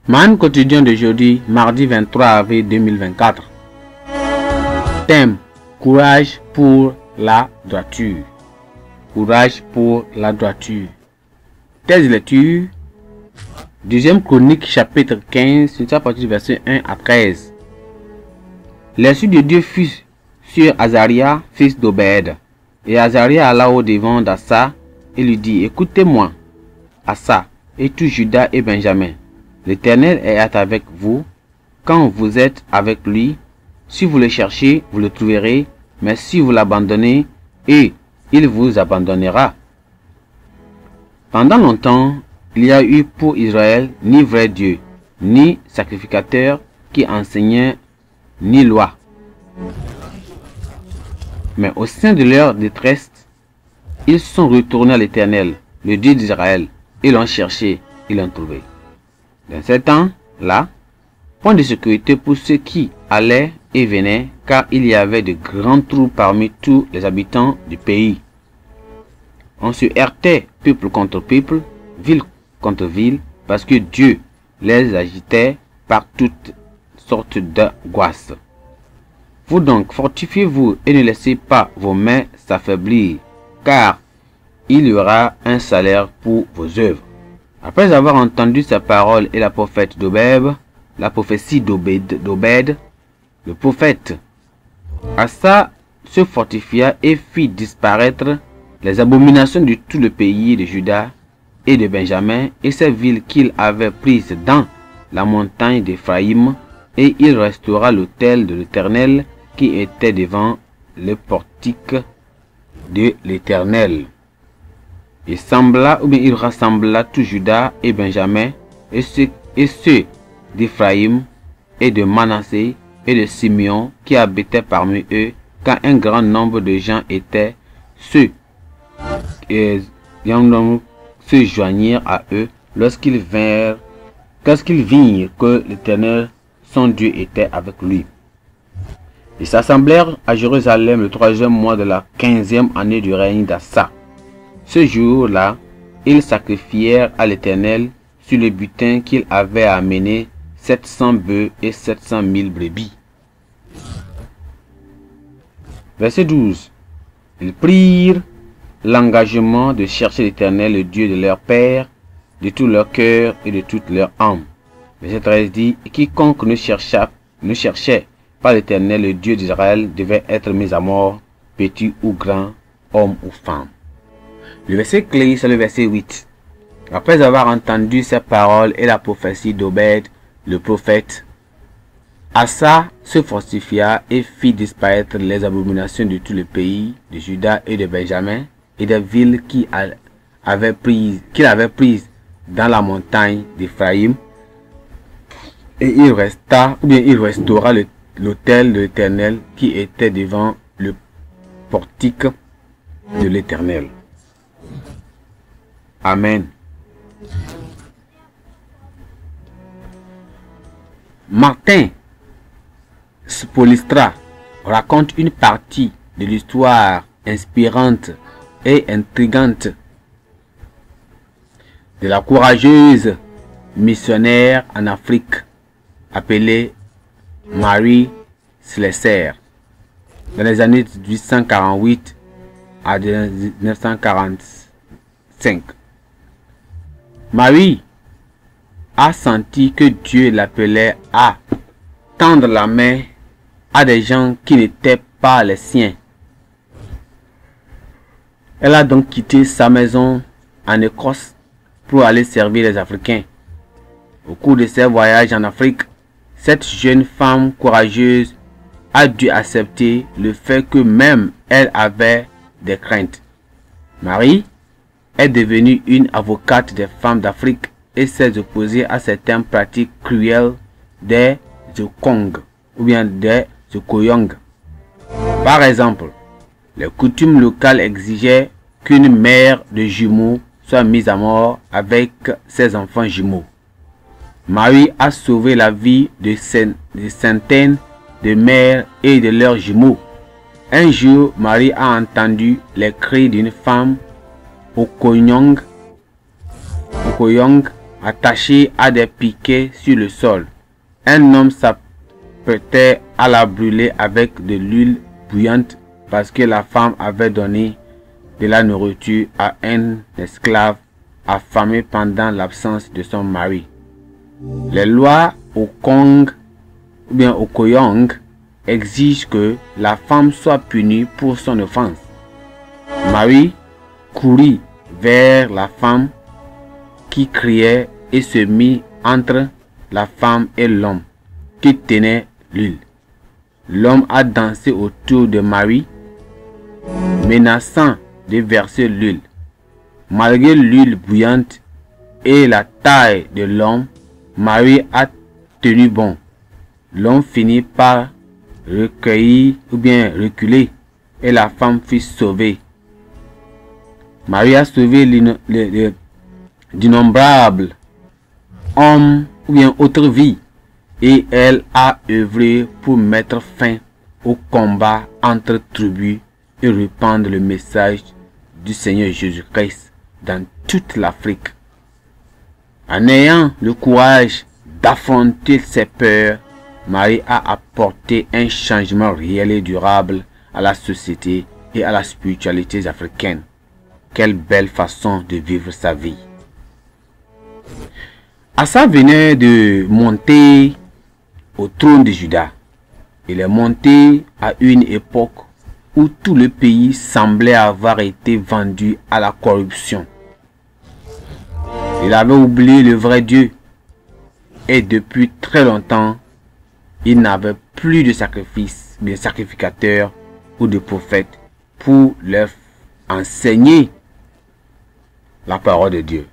Man quotidien d'aujourd'hui, mardi 23 avril 2024. Thème: courage pour la droiture. Courage pour la droiture. Thèse de lecture. Deuxième Chronique chapitre 15, c'est à partir du verset 1 à 13. L'Esprit de Dieu fut sur Azaria, fils d'Obed. Et Azaria alla au devant d'Assa et lui dit: écoutez-moi, Assa, et tout Juda et Benjamin. L'Éternel est avec vous quand vous êtes avec lui. Si vous le cherchez, vous le trouverez, mais si vous l'abandonnez, et il vous abandonnera. Pendant longtemps, il y a eu pour Israël ni vrai Dieu, ni sacrificateur qui enseignait, ni loi. Mais au sein de leur détresse, ils sont retournés à l'Éternel, le Dieu d'Israël, et l'ont cherché, et l'ont trouvé. Dans ce temps-là, point de sécurité pour ceux qui allaient et venaient, car il y avait de grands trous parmi tous les habitants du pays. On se heurtait peuple contre peuple, ville contre ville, parce que Dieu les agitait par toutes sortes d'angoisses. Vous donc, fortifiez-vous et ne laissez pas vos mains s'affaiblir, car il y aura un salaire pour vos œuvres. Après avoir entendu sa parole et la prophétie d'Obed, la prophétie d'Obed, le prophète, Assa se fortifia et fit disparaître les abominations de tout le pays de Juda et de Benjamin et ces villes qu'il avait prises dans la montagne d'Éphraïm, et il restaura l'autel de l'Éternel qui était devant le portique de l'Éternel. Il rassembla tout Juda et Benjamin et ceux d'Éphraïm et de Manassé et de Simeon qui habitaient parmi eux, quand un grand nombre de gens étaient, se joignirent à eux lorsqu'ils virent que l'Éternel, son Dieu, était avec lui. Ils s'assemblèrent à Jérusalem le 3e mois de la 15e année du règne d'Assa. Ce jour-là, ils sacrifièrent à l'Éternel sur le butin qu'il avait amené 700 bœufs et 700 000 brebis. Verset 12. Ils prirent l'engagement de chercher l'Éternel, le Dieu de leur père, de tout leur cœur et de toute leur âme. Verset 13 dit: quiconque ne cherchait pas l'Éternel, le Dieu d'Israël, devait être mis à mort, petit ou grand, homme ou femme. Le verset clé, c'est le verset 8. Après avoir entendu ces paroles et la prophétie d'Obed, le prophète, Assa se fortifia et fit disparaître les abominations de tout le pays, de Juda et de Benjamin, et des villes qu'il avait prises dans la montagne d'Éphraïm, et il restaura l'autel de l'Éternel qui était devant le portique de l'Éternel. Amen. Martin Spolistra raconte une partie de l'histoire inspirante et intrigante de la courageuse missionnaire en Afrique appelée Marie Slessor dans les années 1848 à 1945. Marie a senti que Dieu l'appelait à tendre la main à des gens qui n'étaient pas les siens. Elle a donc quitté sa maison en Écosse pour aller servir les Africains. Au cours de ses voyages en Afrique, cette jeune femme courageuse a dû accepter le fait que même elle avait des craintes. Marie est devenue une avocate des femmes d'Afrique et s'est opposée à certaines pratiques cruelles des Zokong ou bien des Zokoyong. Par exemple, les coutumes locales exigeaient qu'une mère de jumeaux soit mise à mort avec ses enfants jumeaux. Marie a sauvé la vie de centaines de mères et de leurs jumeaux. Un jour, Marie a entendu les cris d'une femme Okoyong attachée à des piquets sur le sol. Un homme s'apprêtait à la brûler avec de l'huile bouillante parce que la femme avait donné de la nourriture à un esclave affamé pendant l'absence de son mari. Les lois au Kong ou bien au Koyong exigent que la femme soit punie pour son offense. Marie courut vers la femme qui criait et se mit entre la femme et l'homme qui tenait l'huile. L'homme a dansé autour de Marie, menaçant de verser l'huile. Malgré l'huile bouillante et la taille de l'homme, Marie a tenu bon. L'homme finit par recueillir ou bien reculer et la femme fut sauvée. Marie a sauvé d'innombrables hommes ou bien autres vies et elle a œuvré pour mettre fin au combat entre tribus et répandre le message du Seigneur Jésus-Christ dans toute l'Afrique. En ayant le courage d'affronter ses peurs, Marie a apporté un changement réel et durable à la société et à la spiritualité africaine. Quelle belle façon de vivre sa vie. Asa venait de monter au trône de Juda. Il est monté à une époque où tout le pays semblait avoir été vendu à la corruption. Il avait oublié le vrai Dieu et depuis très longtemps, il n'avait plus de sacrifice, de sacrificateurs ou de prophètes pour leur enseigner la parole de Dieu.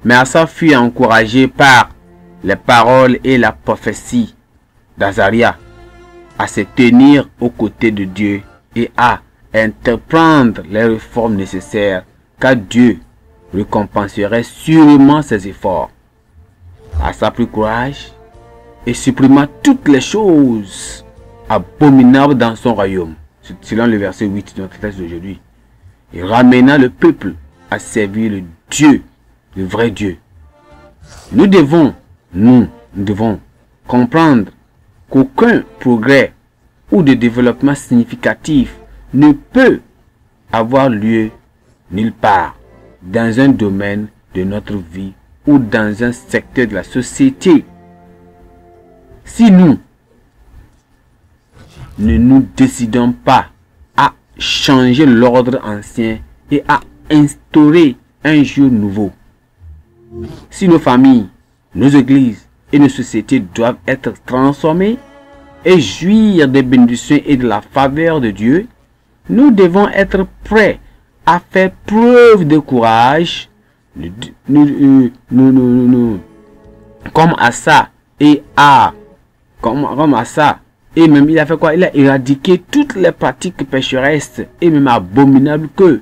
Mais Asa fut encouragé par les paroles et la prophétie d'Azaria à se tenir aux côtés de Dieu et à entreprendre les réformes nécessaires, car Dieu récompenserait sûrement ses efforts. Asa prit courage et supprima toutes les choses abominables dans son royaume, selon le verset 8 de notre texte d'aujourd'hui. Il ramena le peuple à servir le Dieu, le vrai Dieu. Nous devons comprendre qu'aucun progrès ou de développement significatif ne peut avoir lieu nulle part dans un domaine de notre vie ou dans un secteur de la société si nous ne nous décidons pas à changer l'ordre ancien et à instaurer un jour nouveau. Si nos familles, nos églises et nos sociétés doivent être transformées et jouir des bénédictions et de la faveur de Dieu, nous devons être prêts à faire preuve de courage, comme Asa et même il a fait quoi? Il a éradiqué toutes les pratiques pécheresses et même abominables que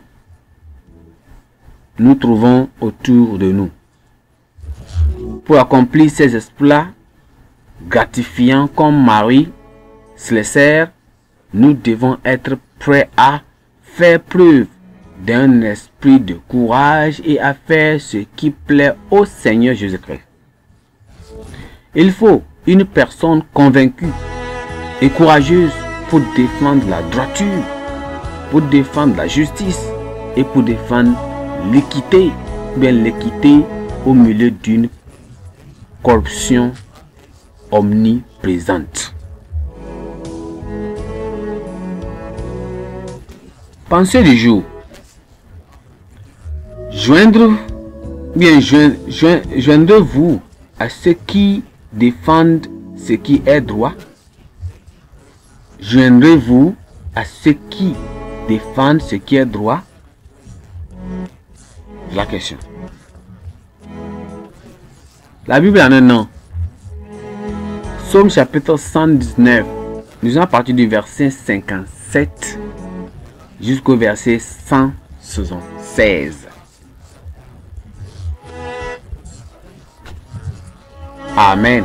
nous trouvons autour de nous. Pour accomplir ces exploits gratifiants comme Marie Slessor, nous devons être prêts à faire preuve d'un esprit de courage et à faire ce qui plaît au Seigneur Jésus-Christ. Il faut une personne convaincue et courageuse pour défendre la droiture, pour défendre la justice et pour défendre l'équité, bien l'équité au milieu d'une corruption omniprésente. Pensée du jour. Joindrez-vous à ceux qui défendent ce qui est droit. Joindrez-vous à ceux qui défendent ce qui est droit. La question. La Bible en un nom. Psaume chapitre 119. Nous sommes à partir du verset 57 jusqu'au verset 176. Amen.